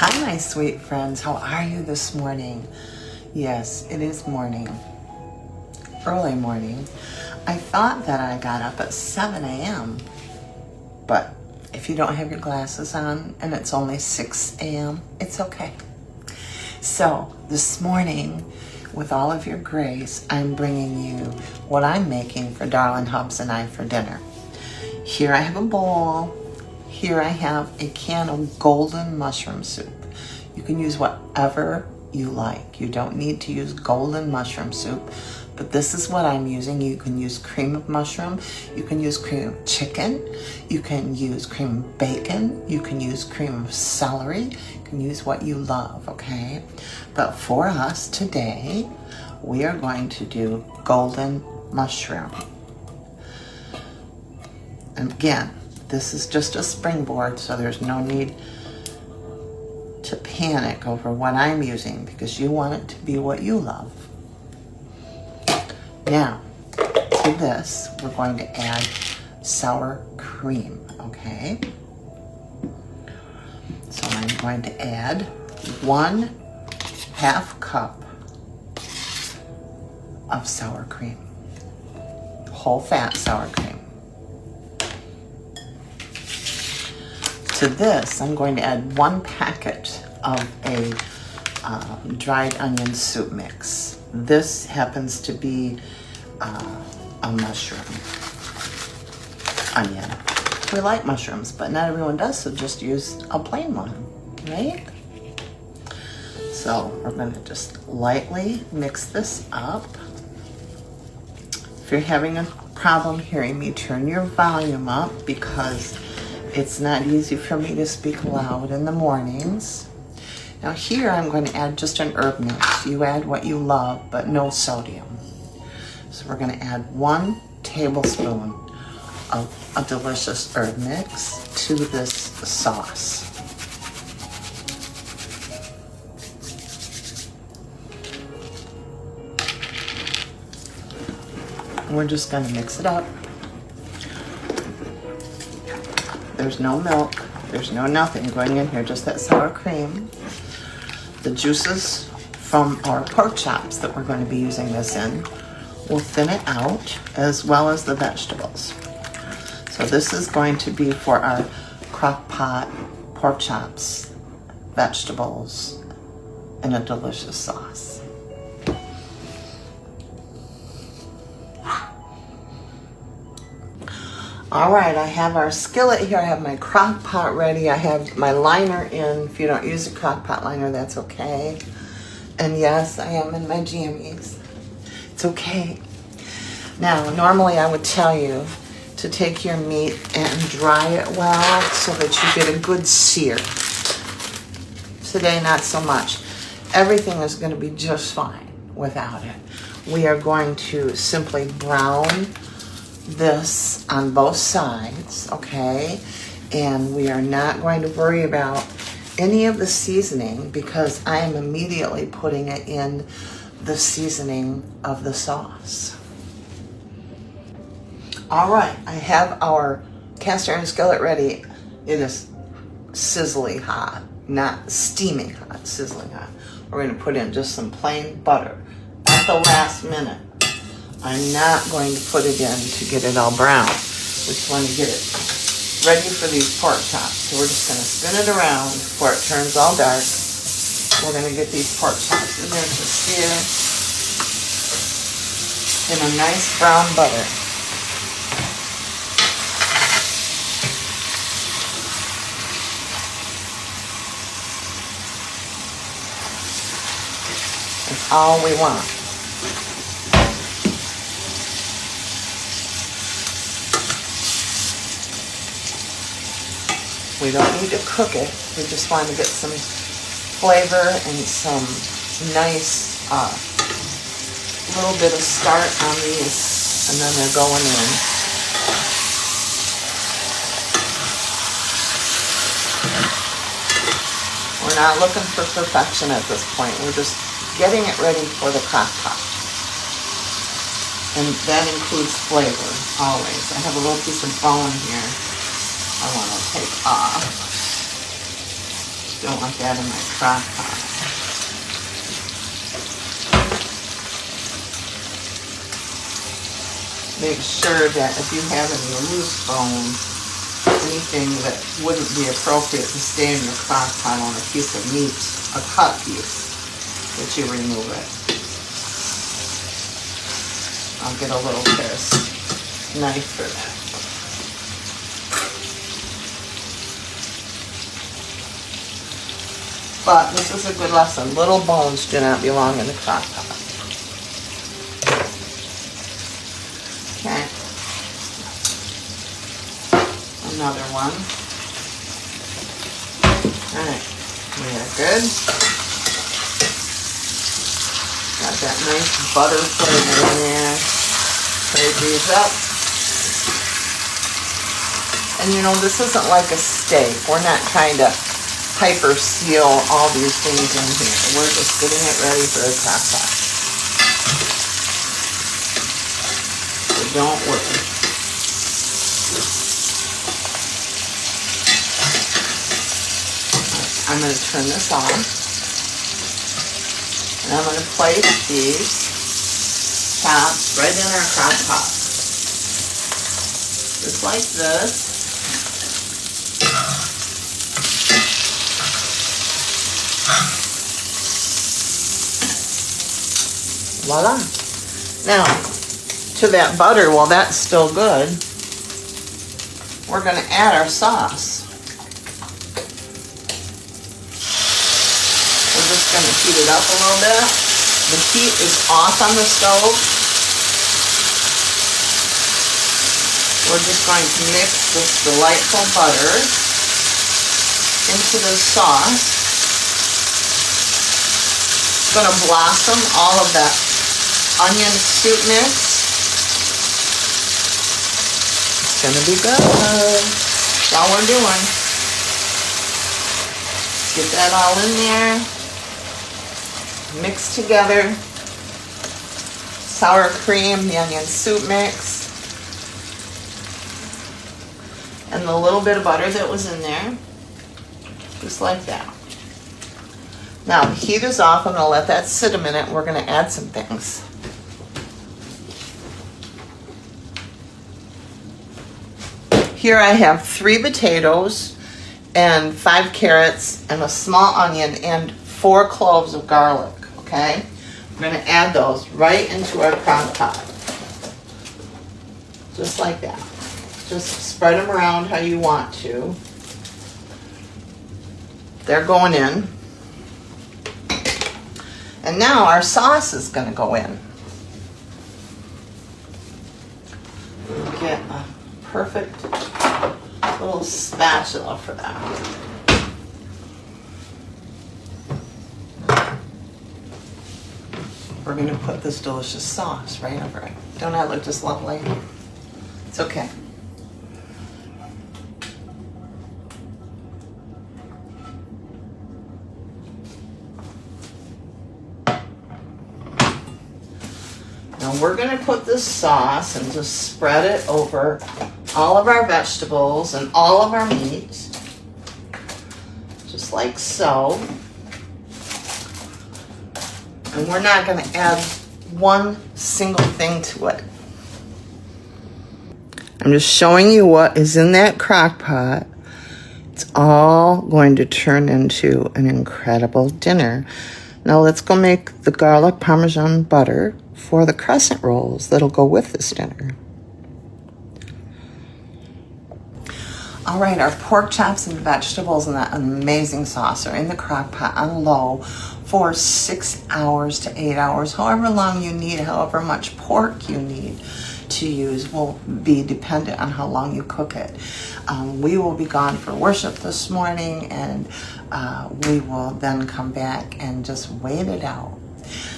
Hi, my sweet friends. How are you this morning? Yes, it is morning. Early morning. I thought that I got up at 7 a.m. But if you don't have your glasses on and it's only 6 a.m., it's okay. So this morning, with all of your grace, I'm bringing you what I'm making for Darlin Hubs and I for dinner. Here I have a bowl. Here I have a can of golden mushroom soup. You can use whatever you like. You don't need to use golden mushroom soup, but this is what I'm using. You can use cream of mushroom. You can use cream of chicken. You can use cream of bacon. You can use cream of celery. You can use what you love, okay? But for us today, we are going to do golden mushroom. And again, this is just a springboard, so there's no need to panic over what I'm using because you want it to be what you love. Now, to this, we're going to add sour cream, okay? So I'm going to add 1/2 cup of sour cream, whole fat sour cream. To this, I'm going to add 1 packet of a dried onion soup mix. This happens to be a mushroom onion. We like mushrooms, but not everyone does, so just use a plain one, right? So we're going to just lightly mix this up. If you're having a problem hearing me, turn your volume up because it's not easy for me to speak loud in the mornings. Now here I'm going to add just an herb mix. You add what you love, but no sodium. So we're going to add 1 tablespoon of a delicious herb mix to this sauce. And we're just going to mix it up. There's no milk, there's no nothing going in here, just that sour cream. The juices from our pork chops that we're going to be using this in will thin it out, as well as the vegetables. So this is going to be for our Crockpot pork chops, vegetables, and a delicious sauce. All right, I have our skillet here. I have my crock pot ready. I have my liner in. If you don't use a crock pot liner, that's okay. And yes, I am in my jammies. It's okay. Now, normally I would tell you to take your meat and dry it well so that you get a good sear. Today, not so much. Everything is going to be just fine without it. We are going to simply brown this on both sides, okay? And we are not going to worry about any of the seasoning because I am immediately putting it in the seasoning of the sauce. All right, I have our cast iron skillet ready. It is sizzling hot, not steaming hot, sizzling hot. We're going to put in just some plain butter at the last minute. I'm not going to put it in to get it all brown. We just want to get it ready for these pork chops. So we're just going to spin it around before it turns all dark. We're going to get these pork chops in there to sear in a nice brown butter. That's all we want. We don't need to cook it. We just want to get some flavor and some nice little bit of start on these, and then they're going in. We're not looking for perfection at this point. We're just getting it ready for the crock pot. And that includes flavor, always. I have a little piece of bone here I want to take off. Don't want that in my crock pot. Make sure that if you have any loose bone, anything that wouldn't be appropriate to stay in your crock pot on a piece of meat, a cut piece, that you remove it. I'll get a little Ferris knife for that. But this is a good lesson. Little bones do not belong in the crock pot. Okay. Another one. Alright. We are good. Got that nice butter flavor in there. Trade these up. And you know, this isn't like a steak. We're not trying to hyper seal all these things in here. We're just getting it ready for a crock pot. So don't worry. I'm going to turn this on. And I'm going to place these chops right in our crock pot. Just like this. Voila. Now, to that butter, while that's still good, we're going to add our sauce. We're just going to heat it up a little bit. The heat is off on the stove. We're just going to mix this delightful butter into the sauce. It's going to blossom all of that onion soup mix. It's going to be good. That's all we're doing. Get that all in there. Mix together. Sour cream, the onion soup mix, and the little bit of butter that was in there. Just like that. Now the heat is off. I'm going to let that sit a minute. We're going to add some things. Here I have 3 potatoes and 5 carrots and a small onion and 4 cloves of garlic, okay? We're going to add those right into our crock pot. Just like that. Just spread them around how you want to. They're going in. And now our sauce is going to go in. Get a perfect little spatula for that. We're going to put this delicious sauce right over it. Don't that look just lovely? It's okay. Now we're going to put this sauce and just spread it over all of our vegetables and all of our meat, just like so. And we're not going to add one single thing to it. I'm just showing you what is in that crock pot. It's all going to turn into an incredible dinner. Now let's go make the garlic parmesan butter for the crescent rolls that'll go with this dinner. All right, our pork chops and vegetables and that amazing sauce are in the crock pot on low for 6 hours to 8 hours, however long you need, however much pork you need to use will be dependent on how long you cook it. We will be gone for worship this morning, and we will then come back and just wait it out.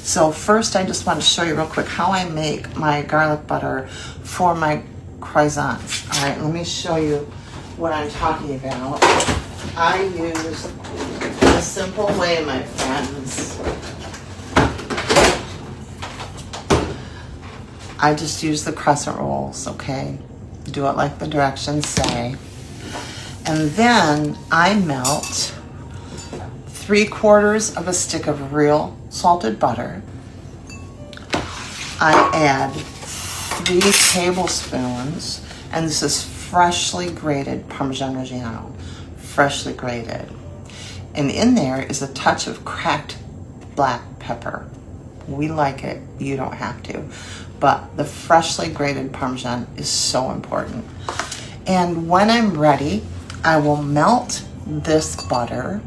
So first, I just want to show you real quick how I make my garlic butter for my croissants. All right, let me show you what I'm talking about. I use a simple way, my friends. I just use the crescent rolls, okay? Do it like the directions say. And then I melt 3/4 of a stick of real salted butter. I add 3 tablespoons, and this is freshly grated Parmesan Reggiano, freshly grated. And in there is a touch of cracked black pepper. We like it, you don't have to. But the freshly grated Parmesan is so important. And when I'm ready, I will melt this butter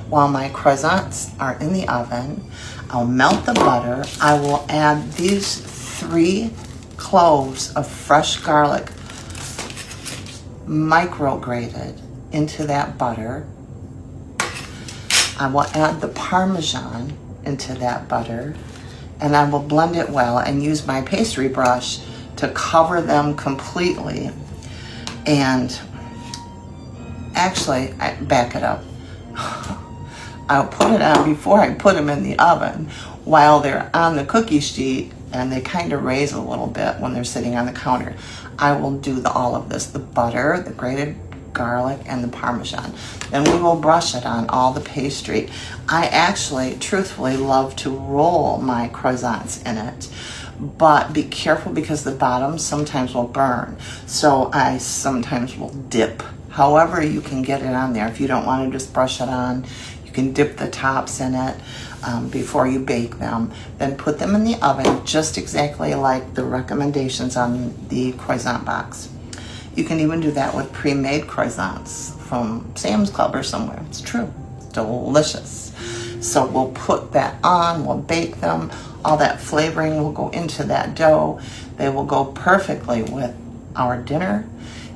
while my croissants are in the oven. I'll melt the butter. I will add these 3 cloves of fresh garlic, micro-grated, into that butter. I will add the Parmesan into that butter, and I will blend it well and use my pastry brush to cover them completely. And actually, I back it up. I'll put it on before I put them in the oven while they're on the cookie sheet, and they kind of raise a little bit when they're sitting on the counter. I will do all of this, the butter, the grated garlic, and the Parmesan. Then we will brush it on all the pastry. I actually, truthfully, love to roll my croissants in it, but be careful because the bottom sometimes will burn. So I sometimes will dip. However you can get it on there. If you don't want to just brush it on, you can dip the tops in it before you bake them. Then put them in the oven just exactly like the recommendations on the croissant box. You can even do that with pre-made croissants from Sam's Club or somewhere. It's true. It's delicious. So we'll put that on, we'll bake them. All that flavoring will go into that dough. They will go perfectly with our dinner.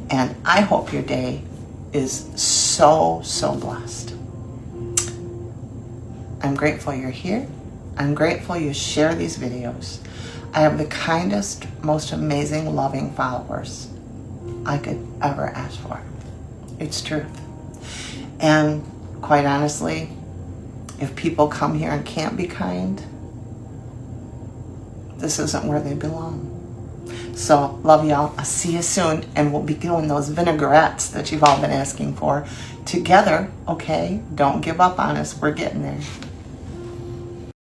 And I hope your day is so, so blessed. I'm grateful you're here. I'm grateful you share these videos. I have the kindest, most amazing, loving followers I could ever ask for. It's truth. And quite honestly, if people come here and can't be kind, this isn't where they belong. So love y'all. I'll see you soon, and we'll be doing those vinaigrettes that you've all been asking for together, okay? Don't give up on us. We're getting there.